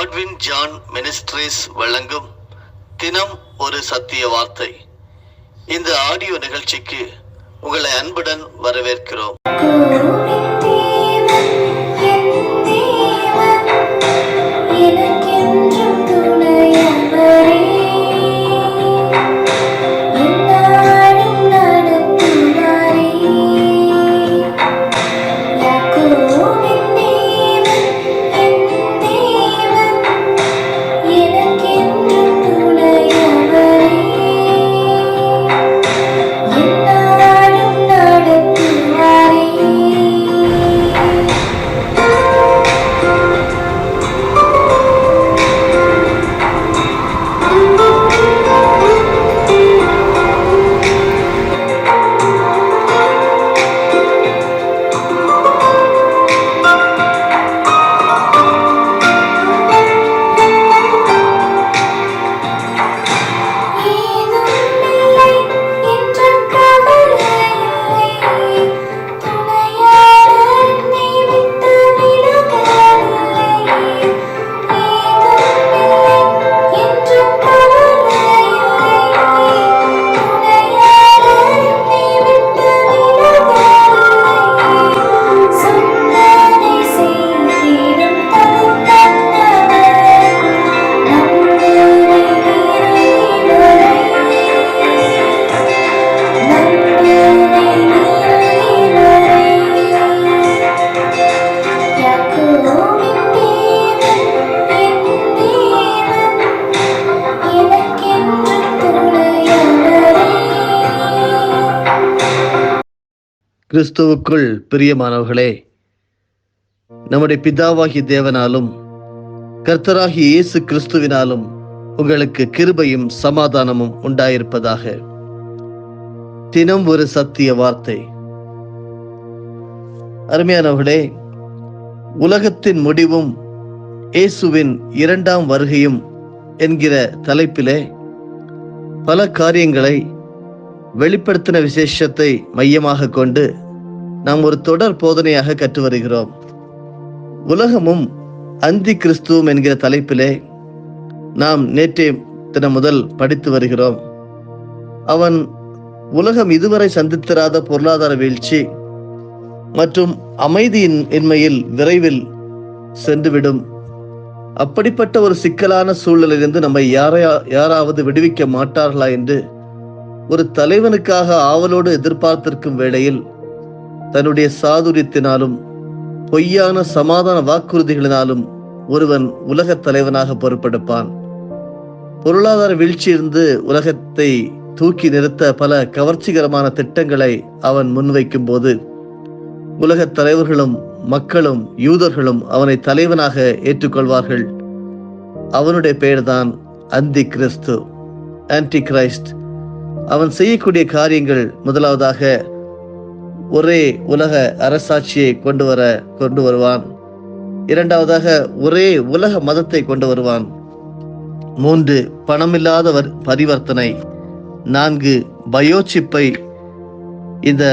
Godwin John ministries வழங்கும் தினம் ஒரு சத்திய வார்த்தை. இந்த ஆடியோ நிகழ்ச்சிக்கு உங்களை அன்புடன் வரவேற்கிறோம். கிறிஸ்துவுக்குள் பிரியமானவர்களே, நம்முடைய பிதாவாகிய தேவனாலும் கர்த்தராகிய இயேசு கிறிஸ்துவினாலும் உங்களுக்கு கிருபையும் சமாதானமும் உண்டாயிருப்பதாக. தினம் ஒரு சத்திய வார்த்தை. அருமையானவர்களே, உலகத்தின் முடிவும் இயேசுவின் இரண்டாம் வருகையும் என்கிற தலைப்பிலே பல காரியங்களை வெளிப்படுத்தின விசேஷத்தை மையமாக கொண்டு நாம் ஒரு தொடர் போதனையாக கற்று வருகிறோம். உலகமும் அந்தி கிறிஸ்துவும் என்கிற தலைப்பிலே நாம் நேற்றைய தினம் முதல் படித்து வருகிறோம். அவன் உலகம் இதுவரை சந்தித்திராத பொருளாதார வீழ்ச்சி மற்றும் அமைதியின்மையில் விரைவில் சென்றுவிடும். அப்படிப்பட்ட ஒரு சிக்கலான சூழலிலிருந்து நம்மை யாராவது விடுவிக்க மாட்டார்களா என்று ஒரு தலைவனுக்காக ஆவலோடு எதிர்பார்த்திருக்கும் வேளையில் தன்னுடைய சாதுரியத்தினாலும் பொய்யான சமாதான வாக்குறுதிகளினாலும் ஒருவன் உலக தலைவனாக பொறுப்பெடுப்பான். பொருளாதார வீழ்ச்சியிலிருந்து உலகத்தை தூக்கி நிறுத்த பல கவர்ச்சிகரமான திட்டங்களை அவன் முன்வைக்கும் போது உலகத் தலைவர்களும் மக்களும் யூதர்களும் அவனை தலைவனாக ஏற்றுக்கொள்வார்கள். அவனுடைய பெயர்தான் அந்தி கிறிஸ்து, ஆன்டி கிரைஸ்ட். அவன் செய்யக்கூடிய காரியங்கள், முதலாவதாக ஒரே உலக அரசாட்சியை கொண்டு வருவான். இரண்டாவதாக ஒரே உலக மதத்தை கொண்டு வருவான். 3 பணமில்லாத பரிவர்த்தனை. 4 பயோசிப்பை இந்த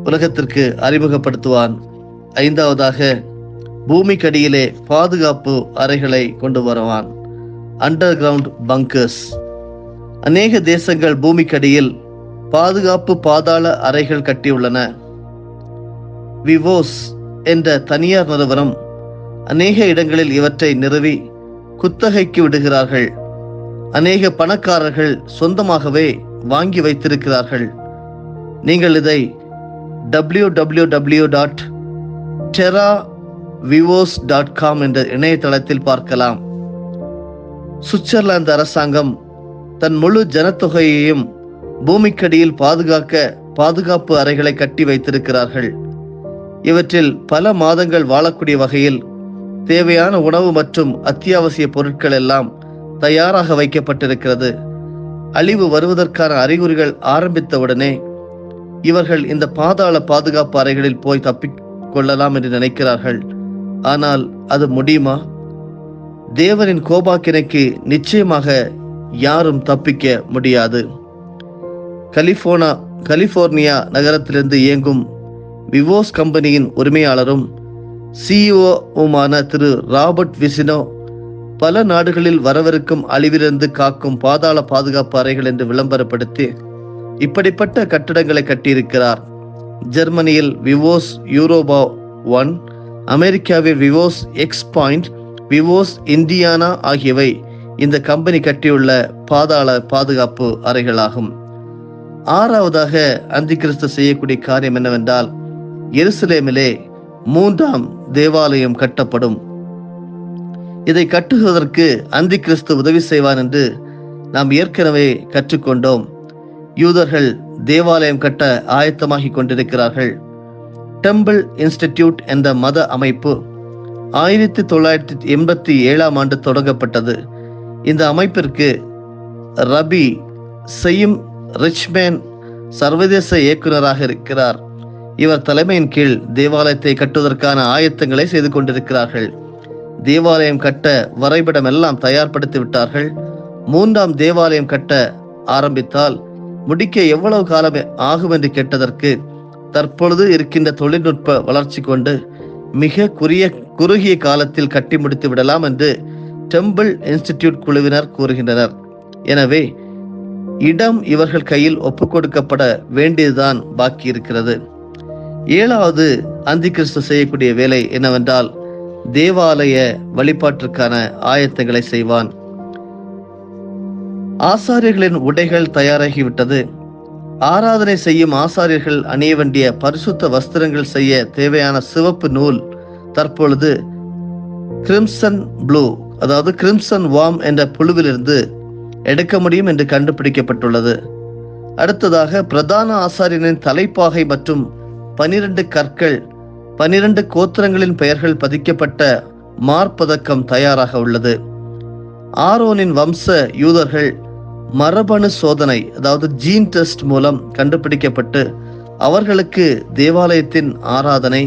உலகத்திற்கு அறிமுகப்படுத்துவான். 5வதாக பூமிக்கடியிலே பாதுகாப்பு அறைகளை கொண்டு வருவான், அண்டர் கிரவுண்ட் பங்கர்ஸ். அநேக தேசங்கள் பூமிக்கடியில் பாதுகாப்பு பாதாள அறைகள் கட்டியுள்ளன. விவோஸ் என்ற தனியார் நிறுவனம் அநேக இடங்களில் இவற்றை நிறுவி குத்தகைக்கு விடுகிறார்கள். அநேக பணக்காரர்கள் சொந்தமாகவே வாங்கி வைத்திருக்கிறார்கள். நீங்கள் இதை www.terravivos.com என்ற இணையதளத்தில் பார்க்கலாம். சுவிட்சர்லாந்து அரசாங்கம் தன் முழு ஜனத்தொகையையும் பூமிக்கடியில் பாதுகாப்பு அறைகளை கட்டி வைத்திருக்கிறார்கள். இவற்றில் பல மாதங்கள் வாழக்கூடிய வகையில் தேவையான உணவு மற்றும் அத்தியாவசிய பொருட்கள் எல்லாம் தயாராக வைக்கப்பட்டிருக்கிறது. அழிவு வருவதற்கான அறிகுறிகள் ஆரம்பித்தவுடனே இவர்கள் இந்த பாதாள பாதுகாப்பு அறைகளில் போய் தப்பிக்கொள்ளலாம் என்று நினைக்கிறார்கள். ஆனால் அது முடியுமா? தேவனின் கோபாக்கினைக்கு நிச்சயமாக யாரும் தப்பிக்க முடியாது. கலிபோர்னியா நகரத்திலிருந்து இயங்கும் விவோஸ் கம்பெனியின் உரிமையாளரும் CEO திரு ராபர்ட் விசினோ பல நாடுகளில் வரவிருக்கும் அழிவிலிருந்து காக்கும் பாதாள பாதுகாப்பு அறைகள் என்று விளம்பரப்படுத்தி இப்படிப்பட்ட கட்டடங்களை கட்டியிருக்கிறார். ஜெர்மனியில் விவோஸ் யூரோபா 1, அமெரிக்காவில் விவோஸ் எக்ஸ் பாயிண்ட், விவோஸ் இண்டியானா ஆகியவை இந்த கம்பெனி கட்டியுள்ள பாதாள பாதுகாப்பு அறைகளாகும். ஆறாவதாக அந்தி கிறிஸ்து செய்யக்கூடிய காரியம் என்னவென்றால், எருசலேமிலே 3ஆம் தேவாலயம் கட்டப்படும். இதை கட்டுவதற்கு அந்தி கிறிஸ்து உதவி செய்வான் என்று நாம் ஏற்கனவே கற்றுக்கொண்டோம். யூதர்கள் தேவாலயம் கட்ட ஆயத்தமாகி கொண்டிருக்கிறார்கள். டெம்பிள் இன்ஸ்டிடியூட் என்ற மத அமைப்பு 1987ஆம் ஆண்டு தொடங்கப்பட்டது. இந்த அமைப்பிற்கு ரபி செய்யும் ரிச்மேன் சர்வதேச இயக்குநராக இருக்கிறார். இவர் தலைமையின் கீழ் தேவாலயத்தை கட்டுவதற்கான ஆயத்தங்களை செய்து கொண்டிருக்கிறார்கள். தேவாலயம் கட்ட வரைபடம் எல்லாம் தயார்படுத்தி விட்டார்கள். 3ஆம் தேவாலயம் கட்ட ஆரம்பித்தால் முடிக்க எவ்வளவு காலம் ஆகும் என்று கேட்டதற்கு, தற்பொழுது இருக்கின்ற தொழில்நுட்ப வளர்ச்சி கொண்டு மிக குறுகிய காலத்தில் கட்டி முடித்து விடலாம் என்று டெம்பிள் இன்ஸ்டிடியூட் குழுவினர் கூறுகின்றனர். எனவே இடம் இவர்கள் கையில் ஒப்புக் கொடுக்கப்பட வேண்டியதுதான் பாக்கி இருக்கிறது. 7வது அந்தி கிறிஸ்து செய்யக்கூடிய வேலை என்னவென்றால், தேவாலய வழிபாட்டிற்கான ஆயத்தங்களை செய்வான். ஆசாரியர்களின் உடைகள் தயாராகிவிட்டது. ஆராதனை செய்யும் ஆசாரியர்கள் அணிய வேண்டிய பரிசுத்த வஸ்திரங்கள் செய்ய தேவையான சிவப்பு நூல் தற்பொழுது கிரிம்சன் ப்ளூ, அதாவது கிரிம்சன் வார்ம் என்ற புழுவிலிருந்து எடுக்க முடியும் என்று கண்டுபிடிக்கப்பட்டுள்ளது. அடுத்ததாக பிரதான ஆசாரியனின் தலைப்பாகை மற்றும் 12 கற்கள், 12 கோத்திரங்களின் பெயர்கள் பதிக்கப்பட்ட மார்பதக்கம் தயாராக உள்ளது. ஆரோனின் வம்ச யூதர்கள் மரபணு சோதனை, அதாவது ஜீன் டெஸ்ட் மூலம் கண்டுபிடிக்கப்பட்டு அவர்களுக்கு தேவாலயத்தின் ஆராதனை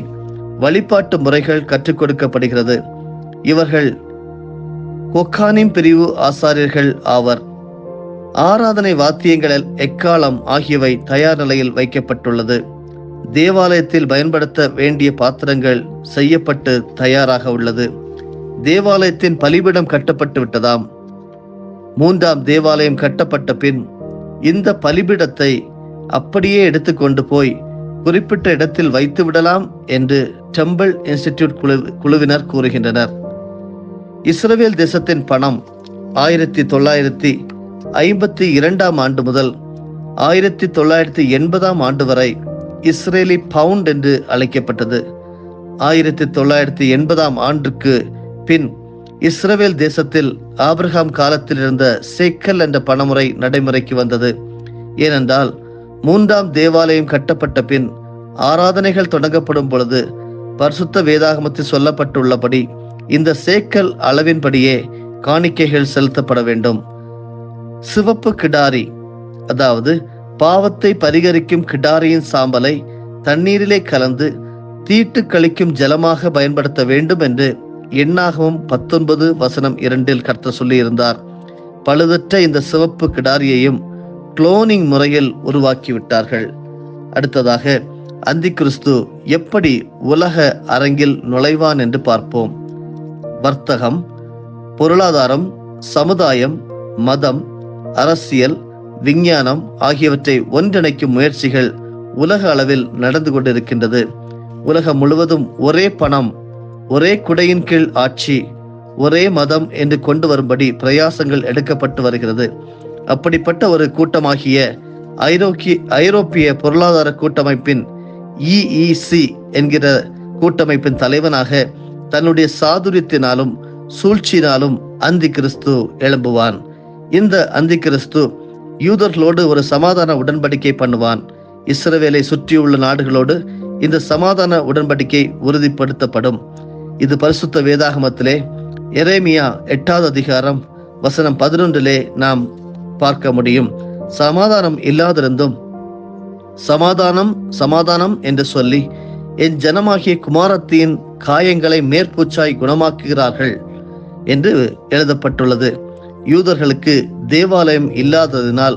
வழிபாட்டு முறைகள் கற்றுக் கொடுக்கப்படுகிறது. இவர்கள் கொக்கானிம் பிரிவு ஆசாரியர்கள் ஆவர். ஆராதனை வாத்தியங்கள், எக்காலம் ஆகியவை தயார் நிலையில் வைக்கப்பட்டுள்ளது. தேவாலயத்தில் பயன்படுத்த வேண்டிய பாத்திரங்கள் செய்யப்பட்டு தயாராக உள்ளது. தேவாலயத்தின் பலிபீடம் கட்டப்பட்டு விட்டதாம். 3ஆம் தேவாலயம் கட்டப்பட்ட பின் இந்த பலிபீடத்தை அப்படியே எடுத்துக்கொண்டு போய் குறிப்பிட்ட இடத்தில் வைத்து விடலாம் என்று டெம்பிள் இன்ஸ்டிடியூட் குழுவினர் கூறுகின்றனர். இஸ்ரவேல் தேசத்தின் பணம் 1952ஆம் ஆண்டு முதல் 1980ஆம் ஆண்டு வரை இஸ்ரேலி பவுண்ட் என்று அழைக்கப்பட்டது. 1980ஆம் ஆண்டுக்கு பின் இஸ்ரவேல் தேசத்தில் ஆபிரகாம் காலத்தில் இருந்த சேக்கல் என்ற பணமுறை நடைமுறைக்கு வந்தது. ஏனென்றால் 3ஆம் தேவாலயம் கட்டப்பட்ட பின் ஆராதனைகள் தொடங்கப்படும் பொழுது பரிசுத்த வேதாகமத்தில் சொல்லப்பட்டுள்ளபடி இந்த சேக்கல் அளவின்படியே காணிக்கைகள் செலுத்தப்பட வேண்டும். சிவப்பு கிடாரி, அதாவது பாவத்தை பரிகரிக்கும் கிடாரியின் சாம்பலை தண்ணீரிலே கலந்து தீட்டு கழிக்கும் ஜலமாக பயன்படுத்த வேண்டும் என்று எண்ணாகமம் 19:2 கர்த்தர் சொல்லியிருந்தார். பழுதற்ற இந்த சிவப்பு கிடாரியையும் குளோனிங் முறையில் உருவாக்கிவிட்டார்கள். அடுத்ததாக அந்தி கிறிஸ்து எப்படி உலக அரங்கில் நுழைவான் என்று பார்ப்போம். வர்த்தகம், பொருளாதாரம், சமுதாயம், மதம், அரசியல், விஞ்ஞானம் ஆகியவற்றை ஒன்றிணைக்கும் முயற்சிகள் உலக அளவில் நடந்து கொண்டிருக்கின்றது. உலகம் முழுவதும் ஒரே பணம், ஒரே குடையின் கீழ் ஆட்சி, ஒரே மதம் என்று கொண்டு வரும்படி பிரயாசங்கள் எடுக்கப்பட்டு வருகிறது. அப்படிப்பட்ட ஒரு கூட்டமாகிய ஐரோப்பிய பொருளாதார கூட்டமைப்பின் EEC என்கிற கூட்டமைப்பின் தலைவனாக தன்னுடைய சாதுரியத்தினாலும் சூழ்ச்சியினாலும் அந்தி கிறிஸ்து எழும்புவான். இந்த அந்தி கிறிஸ்து யூதர்களோடு ஒரு சமாதான உடன்படிக்கை பண்ணுவான். இஸ்ரவேலை சுற்றியுள்ள நாடுகளோடு இந்த சமாதான உடன்படிக்கை உறுதிப்படுத்தப்படும். இது பரிசுத்த வேதாகமத்திலே எரேமியா 8வது அதிகாரம் வசனம் 11 நாம் பார்க்க முடியும். சமாதானம் இல்லாதிருந்தும் சமாதானம் சமாதானம் என்று சொல்லி என் ஜனமாகிய குமாரத்தின் காயங்களை மேற்பூச்சாய் குணமாக்குகிறார்கள் என்று எழுதப்பட்டுள்ளது. யூதர்களுக்கு தேவாலயம் இல்லாததினால்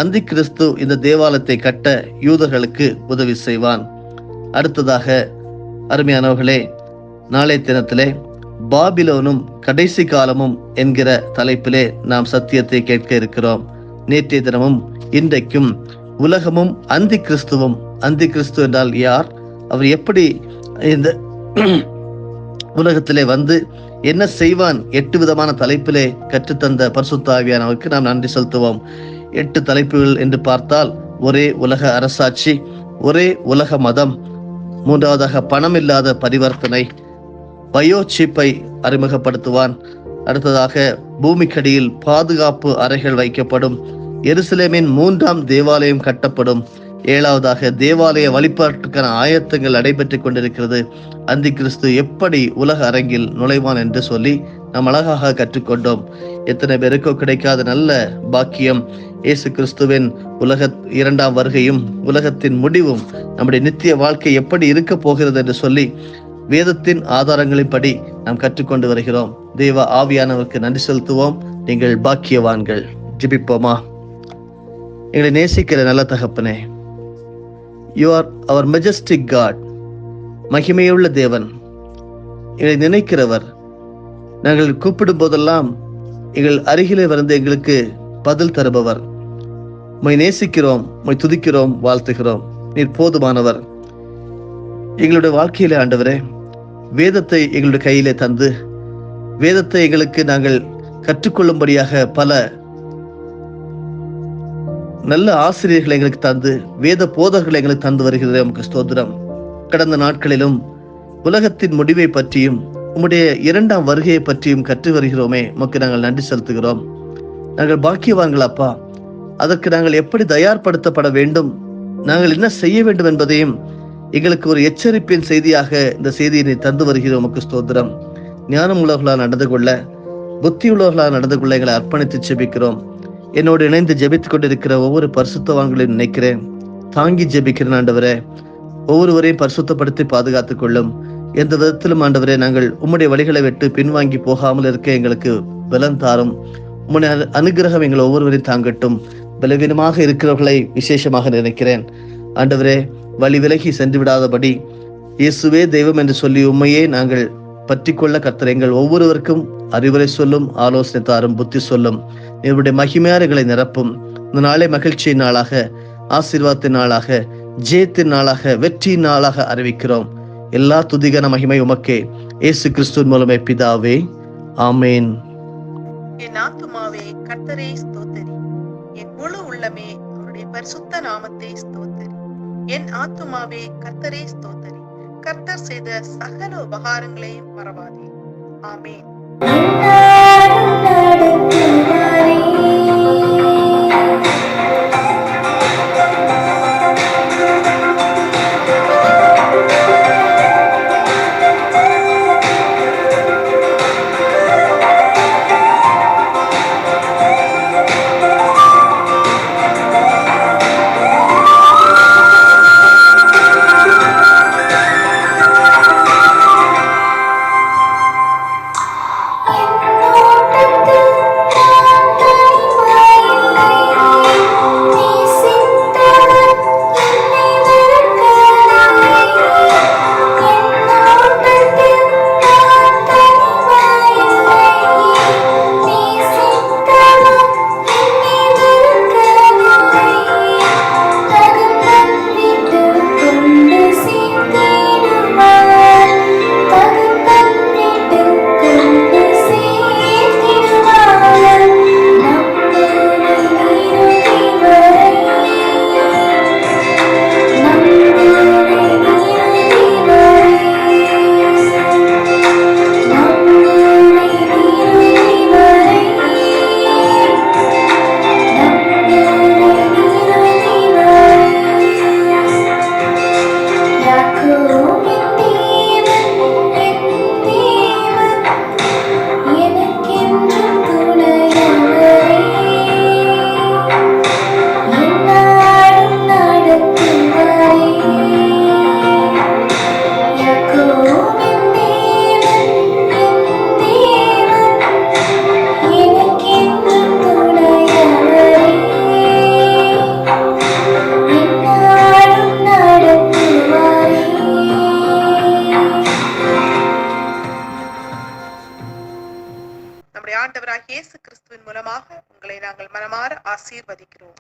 அந்தி கிறிஸ்து இந்த தேவாலயத்தை கட்ட யூதர்களுக்கு உதவி செய்வான். அடுத்ததாக அருமையானவர்களே, நாளைய தினத்திலே பாபிலோனும் கடைசி காலமும் என்கிற தலைப்பிலே நாம் சத்தியத்தை கேட்க இருக்கிறோம். நேற்றைய தினமும் இன்றைக்கும் உலகமும் அந்தி கிறிஸ்துவும். அந்தி கிறிஸ்து என்றால் யார், அவர் எப்படி இந்த உலகத்திலே வந்து என்ன செய்வான், 8 விதமான தலைப்பிலே கற்றுத்தந்த பரிசுத்த ஆவியானவருக்கு நாம் நன்றி செலுத்துவோம். 8 தலைப்புகள் என்று பார்த்தால், ஒரே உலக அரசாட்சி, ஒரே உலக மதம், மூன்றாவதாக பணமில்லாத பரிவர்த்தனை, பயோசிப்பை அறிமுகப்படுத்துவான், அடுத்ததாக பூமிக்கடியில் பாதுகாப்பு அறைகள் வைக்கப்படும், எருசலேமின் 3ஆம் தேவாலயம் கட்டப்படும், 7ஆவதாக தேவாலய வழிபாட்டுக்கான ஆயத்தங்கள் நடைபெற்றுக் கொண்டிருக்கிறது, அந்தி கிறிஸ்து எப்படி உலக அரங்கில் நுழைவான் என்று சொல்லி நாம் அழகாக கற்றுக்கொண்டோம். எத்தனை பேருக்கோ கிடைக்காத நல்ல பாக்கியம் இயேசு கிறிஸ்துவின் 2ஆம் வருகையும் உலகத்தின் முடிவும் நம்முடைய நித்திய வாழ்க்கை எப்படி இருக்க போகிறது என்று சொல்லி வேதத்தின் ஆதாரங்களின்படி நாம் கற்றுக்கொண்டு வருகிறோம். தேவ ஆவியானவருக்கு நன்றி செலுத்துவோம். நீங்கள் பாக்கியவான்கள். ஜெபிப்போமா? எங்களை நேசிக்கிற நல்ல தகப்பனே, you are our majestic God. மகிமையுள்ள தேவன், எங்களை நினைக்கிறவர். நாங்கள் கூப்பிடும் போதெல்லாம் எங்கள் அருகிலே வந்து எங்களுக்கு பதில் தருபவர். உம்மை நேசிக்கிறோம், உம்மை துதிக்கிறோம், வாழ்த்துகிறோம். நீர் போதுமானவர். எங்களுடைய வாழ்க்கையிலே ஆண்டவரே, வேதத்தை எங்களுடைய கையிலே தந்து, வேதத்தை எங்களுக்கு நாங்கள் கற்றுக்கொள்ளும்படியாக பல நல்ல ஆசிரியர்களை எங்களுக்கு தந்து, வேத போதகர்களை எங்களுக்கு தந்து வருகிறது. உமக்கு ஸ்தோத்திரம். கடந்த நாட்களிலும் உலகத்தின் முடிவை பற்றியும் உம்முடைய 2ஆம் வருகையை பற்றியும் கற்று வருகிறோமே, உமக்கு நாங்கள் நன்றி செலுத்துகிறோம். நாங்கள் பாக்கியவான்கள் அப்பா. அதற்கு நாங்கள் எப்படி தயார்படுத்தப்பட வேண்டும், நாங்கள் என்ன செய்ய வேண்டும் என்பதையும் எங்களுக்கு ஒரு எச்சரிப்பின் செய்தியாக இந்த செய்தியை தந்து வருகிறோம். உமக்கு ஸ்தோத்திரம். ஞானம் உள்ளவர்களால் நடந்து கொள்ள, புத்தி உள்ளவர்களால் நடந்து கொள்ள எங்களை அர்ப்பணித்து ஜெபிக்கிறோம். என்னோடு இணைந்து ஜெபித்துக் கொண்டிருக்கிற ஒவ்வொரு பரிசுத்தவான்களையும் நினைக்கிறேன், தாங்கி ஜெபிக்கிறேன். ஆண்டவரே, ஒவ்வொருவரையும் பரிசுத்தப்படுத்தி பாதுகாத்துக் கொள்ளும். எந்த விதத்திலும் ஆண்டவரே, நாங்கள் உம்முடைய வழிகளை விட்டு பின்வாங்கி போகாமல் இருக்க எங்களுக்கு பலன் தாரும். உம்முடைய அனுகிரகம் எங்கள் ஒவ்வொருவரையும் தாங்கட்டும். பலவீனமாக இருக்கிறவர்களை விசேஷமாக நினைக்கிறேன். ஆண்டவரே, வழி விலகி சென்று விடாதபடி இயேசுவே தெய்வம் என்று சொல்லி உண்மையே நாங்கள் பற்றி கொள்ள கர்த்தர் எங்கள் ஒவ்வொருவருக்கும் அறிவுரை சொல்லும், ஆலோசனை தாரும், புத்தி சொல்லும். இவருடைய மகிமையாறுகளை நிரப்பும். இந்த நாளை மகிழ்ச்சியின் நாளாக, ஆசீர்வாதத்தின் நாளாக, ஜெயத்தின் நாளாக, வெற்றியின் நாளாக அறிவிக்கிறோம். எல்லா துதிகன மகிமை உமக்கே, இயேசு கிறிஸ்துவின் மூலமே பிதாவே, ஆமேன். என் ஆத்துமாவே கர்த்தரை ஸ்தோத்திரி, என் முழு உள்ளமே அவருடைய பரிசுத்த நாமத்தை ஸ்தோத்திரி. என் ஆத்துமாவே கர்த்தரை ஸ்தோத்திரி, கர்த்தர் செய்த சகல உபகாரங்களையும் மறவாதே. ஆமேன். In நம்முடைய ஆண்டவராகிய இயேசு கிறிஸ்துவின் மூலமாக உங்களை நாங்கள் மனமாற ஆசீர்வதிக்கிறோம்.